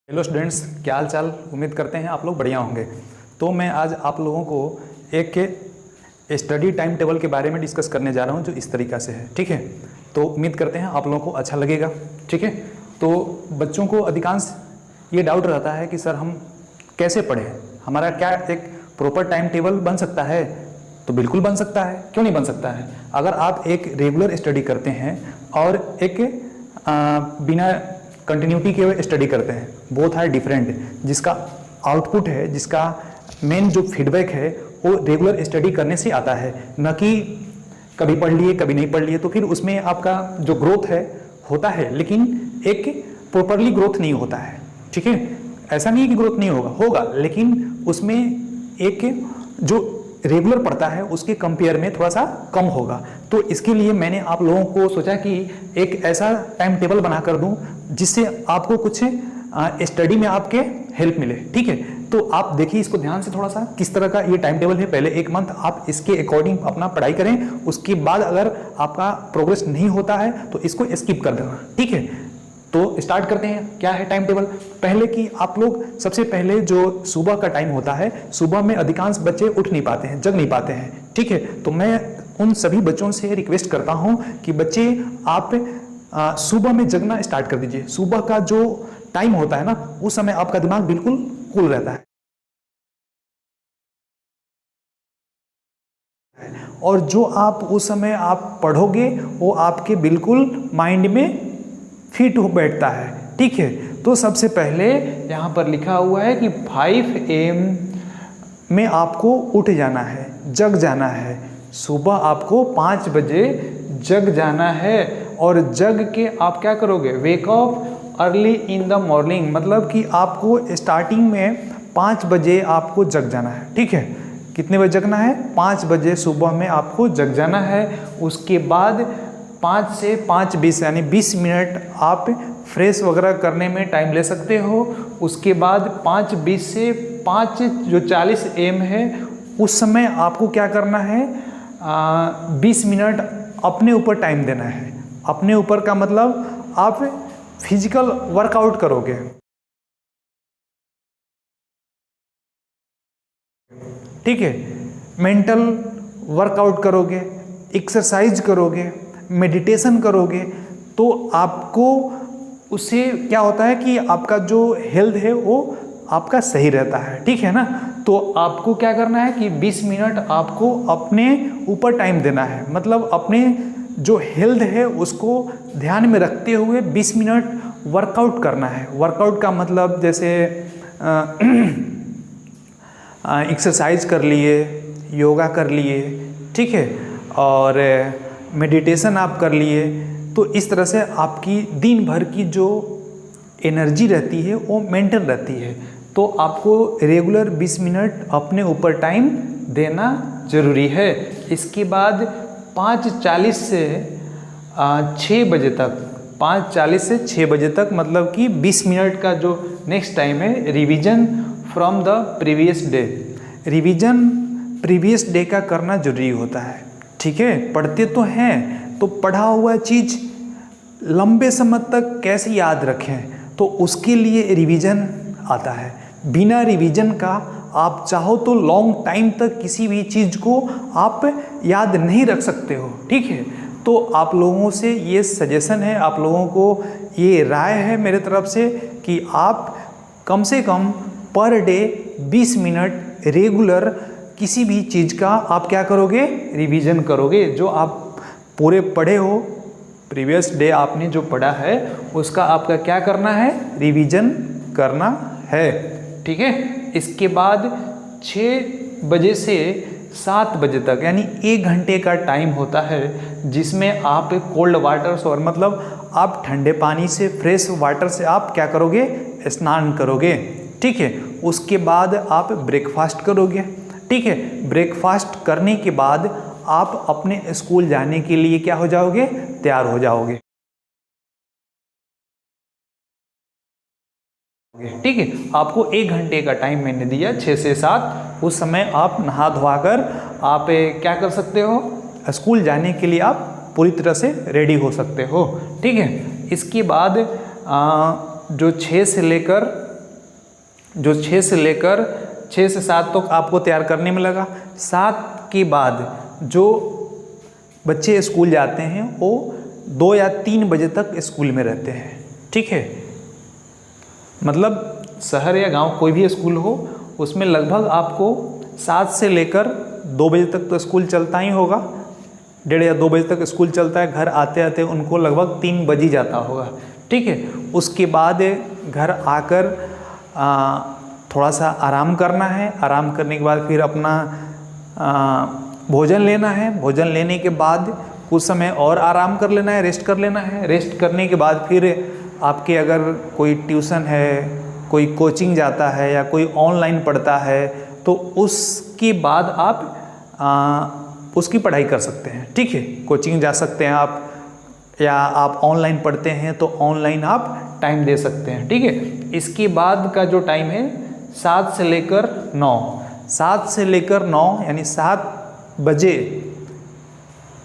Hello students, क्या हाल चाल। उम्मीद करते हैं आप लोग बढ़िया होंगे। तो मैं आज आप लोगों को एक स्टडी टाइम टेबल के बारे में डिस्कस करने जा रहा हूं जो इस तरीक़ा से है। ठीक है, तो उम्मीद करते हैं आप लोगों को अच्छा लगेगा। ठीक है, तो बच्चों को अधिकांश ये डाउट रहता है कि सर हम कैसे पढ़ें, हमारा क्या एक प्रॉपर टाइम टेबल बन सकता है। तो बिल्कुल बन सकता है, क्यों नहीं बन सकता है। अगर आप एक रेगुलर स्टडी करते हैं और एक बिना कंटिन्यूटी के स्टडी करते हैं, बोथ आर डिफरेंट। जिसका आउटपुट है, जिसका मेन जो फीडबैक है वो रेगुलर स्टडी करने से आता है, न कि कभी पढ़ लिए कभी नहीं पढ़ लिए। तो फिर उसमें आपका जो ग्रोथ है होता है, लेकिन एक प्रॉपरली ग्रोथ नहीं होता है। ठीक है, ऐसा नहीं है कि ग्रोथ नहीं होगा, लेकिन उसमें एक जो रेगुलर पढ़ता है उसके कंपेयर में थोड़ा सा कम होगा। तो इसके लिए मैंने आप लोगों को सोचा कि एक ऐसा टाइम टेबल बना कर दूं जिससे आपको कुछ स्टडी में आपके हेल्प मिले। ठीक है, तो आप देखिए इसको ध्यान से थोड़ा सा, किस तरह का ये टाइम टेबल है। पहले एक मंथ आप इसके अकॉर्डिंग अपना पढ़ाई करें, उसके बाद अगर आपका प्रोग्रेस नहीं होता है तो इसको स्किप कर देना। ठीक है, तो स्टार्ट करते हैं। क्या है टाइम टेबल। पहले कि आप लोग सबसे पहले जो सुबह का टाइम होता है, सुबह में अधिकांश बच्चे उठ नहीं पाते हैं, जग नहीं पाते हैं। ठीक है, तो मैं उन सभी बच्चों से रिक्वेस्ट करता हूं कि बच्चे आप सुबह में जगना स्टार्ट कर दीजिए। सुबह का जो टाइम होता है ना, उस समय आपका दिमाग बिल्कुल कूल रहता है और जो आप उस समय आप पढ़ोगे वो आपके बिल्कुल माइंड में फिट हो बैठता है। ठीक है, तो सबसे पहले यहाँ पर लिखा हुआ है कि 5 AM में आपको उठ जाना है, जग जाना है। सुबह आपको 5 बजे जग जाना है और जग के आप क्या करोगे, wake up early in the morning. मतलब कि आपको स्टार्टिंग में 5 बजे आपको जग जाना है। ठीक है, कितने बजे जगना है, 5 बजे सुबह में आपको जग जाना है। उसके बाद 5 से 5:20 यानी 20 मिनट आप फ्रेश वगैरह करने में टाइम ले सकते हो। उसके बाद 5:20 से 5:40 AM है, उस समय आपको क्या करना है, 20 मिनट अपने ऊपर टाइम देना है। अपने ऊपर का मतलब आप फिजिकल वर्कआउट करोगे। ठीक है, मेंटल वर्कआउट करोगे, एक्सरसाइज करोगे, मेडिटेशन करोगे। तो आपको उससे क्या होता है कि आपका जो हेल्थ है वो आपका सही रहता है। ठीक है ना, तो आपको क्या करना है कि 20 मिनट आपको अपने ऊपर टाइम देना है। मतलब अपने जो हेल्थ है उसको ध्यान में रखते हुए 20 मिनट वर्कआउट करना है। वर्कआउट का मतलब जैसे एक्सरसाइज कर लिए, योगा कर लिए, ठीक है, और मेडिटेशन आप कर लिए। तो इस तरह से आपकी दिन भर की जो एनर्जी रहती है वो मेंटेन रहती है। तो आपको रेगुलर 20 मिनट अपने ऊपर टाइम देना ज़रूरी है। इसके बाद 5:40 से 6 बजे तक, 5:40 से 6 बजे तक मतलब कि 20 मिनट का जो नेक्स्ट टाइम है, revision from the previous day. Revision previous day का करना जरूरी होता है। ठीक है, पढ़ते तो हैं तो पढ़ा हुआ चीज़ लंबे समय तक कैसे याद रखें, तो उसके लिए रिवीजन आता है। बिना रिवीजन का आप चाहो तो लॉन्ग टाइम तक किसी भी चीज़ को आप याद नहीं रख सकते हो। ठीक है, तो आप लोगों से ये सजेशन है, आप लोगों को ये राय है मेरे तरफ से कि आप कम से कम पर डे 20 मिनट रेगुलर किसी भी चीज़ का आप क्या करोगे, रिवीजन करोगे। जो आप पूरे पढ़े हो, प्रीवियस डे आपने जो पढ़ा है उसका आपका क्या करना है, रिवीजन करना है। ठीक है, इसके बाद 6 बजे से 7 बजे तक यानी 1 घंटे का टाइम होता है, जिसमें आप कोल्ड वाटर और मतलब आप ठंडे पानी से, फ्रेश वाटर से आप क्या करोगे, स्नान करोगे। ठीक है, उसके बाद आप ब्रेकफास्ट करोगे। ठीक है, ब्रेकफास्ट करने के बाद आप अपने स्कूल जाने के लिए क्या हो जाओगे, तैयार हो जाओगे। ठीक है, आपको 1 घंटे का टाइम मैंने दिया, 6 से 7। उस समय आप नहा धोकर आप क्या कर सकते हो, स्कूल जाने के लिए आप पूरी तरह से रेडी हो सकते हो। ठीक है, इसके बाद जो 6 से लेकर जो 6 से लेकर 6 से 7 तक आपको तैयार करने में लगा। 7 के बाद जो बच्चे स्कूल जाते हैं वो 2 या 3 बजे तक स्कूल में रहते हैं, ठीक है। मतलब शहर या गांव कोई भी स्कूल हो उसमें लगभग आपको 7 से लेकर 2 बजे तक तो स्कूल चलता ही होगा, 1:30 या 2 बजे तक स्कूल चलता है। घर आते आते उनको लगभग 3 बज ही जाता होगा, ठीक है। उसके बाद घर आकर थोड़ा सा आराम करना है। आराम करने के बाद फिर अपना भोजन लेना है। भोजन लेने के बाद कुछ समय और आराम कर लेना है, रेस्ट कर लेना है। रेस्ट करने के बाद फिर आपके अगर कोई ट्यूशन है, कोई कोचिंग जाता है या कोई ऑनलाइन पढ़ता है तो उसके बाद आप उसकी पढ़ाई कर सकते हैं, ठीक है। कोचिंग जा सकते हैं आप, या आप ऑनलाइन पढ़ते हैं तो ऑनलाइन आप टाइम दे सकते हैं, ठीक है। इसके बाद का जो टाइम है 7 से लेकर 9, 7 से लेकर 9 यानी 7 बजे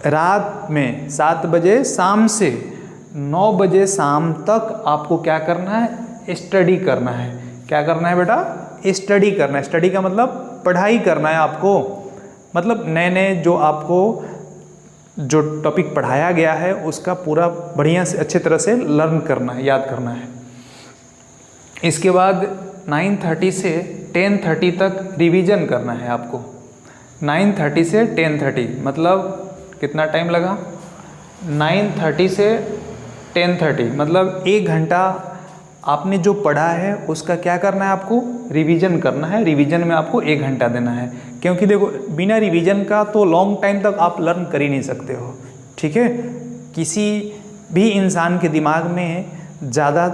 रात में, 7 बजे शाम से 9 बजे शाम तक आपको क्या करना है? स्टडी करना है। क्या करना है बेटा? स्टडी करना है। स्टडी का मतलब पढ़ाई करना है आपको। मतलब नए नए जो आपको जो टॉपिक पढ़ाया गया है उसका पूरा बढ़िया से अच्छे तरह से लर्न करना है, याद करना है। इसके बाद 9:30 से 10:30 तक रिवीजन करना है आपको। 9:30 से 10:30 मतलब कितना टाइम लगा? 9:30 से 10:30 मतलब 1 घंटा आपने जो पढ़ा है उसका क्या करना है? आपको रिवीजन करना है। रिवीजन में आपको 1 घंटा देना है, क्योंकि देखो बिना रिवीजन का तो लॉन्ग टाइम तक आप लर्न कर ही नहीं सकते हो, ठीक है। किसी भी इंसान के दिमाग में ज़्यादा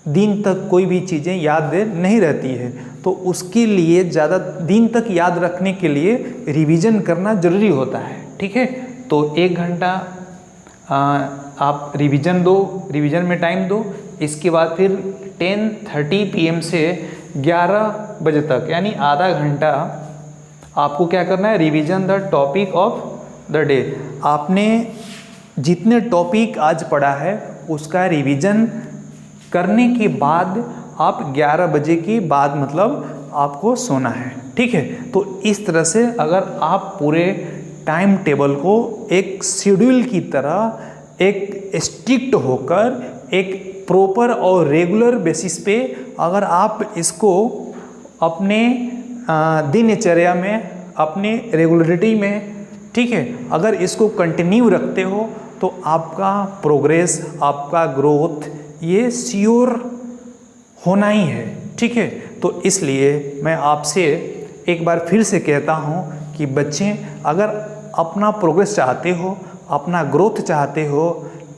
दिन तक कोई भी चीज़ें याद नहीं रहती है, तो उसके लिए ज़्यादा दिन तक याद रखने के लिए रिवीजन करना ज़रूरी होता है, ठीक है। तो 1 घंटा आप रिवीजन दो, रिवीजन में टाइम दो। इसके बाद फिर 10:30 PM से 11 बजे तक यानी आधा घंटा आपको क्या करना है? Revision the topic of the day. आपने जितने टॉपिक आज पढ़ा है उसका रिवीजन करने के बाद आप 11 बजे के बाद मतलब आपको सोना है, ठीक है। तो इस तरह से अगर आप पूरे टाइम टेबल को एक शेड्यूल की तरह एक स्ट्रिक्ट होकर एक प्रॉपर और रेगुलर बेसिस पे अगर आप इसको अपने दिनचर्या में, अपने रेगुलरिटी में, ठीक है, अगर इसको कंटिन्यू रखते हो तो आपका प्रोग्रेस, आपका ग्रोथ ये श्योर होना ही है, ठीक है। तो इसलिए मैं आपसे एक बार फिर से कहता हूँ कि बच्चे अगर अपना प्रोग्रेस चाहते हो, अपना ग्रोथ चाहते हो,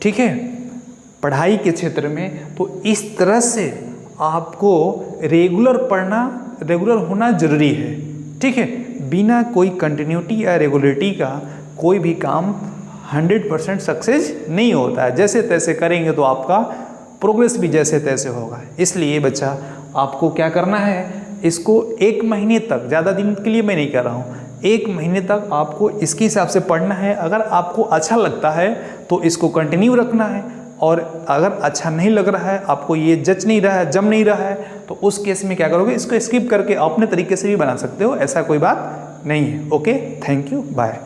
ठीक है, पढ़ाई के क्षेत्र में, तो इस तरह से आपको रेगुलर पढ़ना, रेगुलर होना ज़रूरी है, ठीक है। बिना कोई कंटिन्यूटी या रेगुलरिटी का कोई भी काम 100% सक्सेस नहीं होता है। जैसे तैसे करेंगे तो आपका प्रोग्रेस भी जैसे तैसे होगा। इसलिए बच्चा आपको क्या करना है? इसको 1 महीने तक, ज़्यादा दिन के लिए मैं नहीं कर रहा हूँ, 1 महीने तक आपको इसके हिसाब से पढ़ना है। अगर आपको अच्छा लगता है तो इसको कंटिन्यू रखना है, और अगर अच्छा नहीं लग रहा है, आपको ये जच नहीं रहा है, जम नहीं रहा है, तो उस केस में क्या करोगे? इसको स्किप करके अपने तरीके से भी बना सकते हो, ऐसा कोई बात नहीं है। Okay, thank you, bye.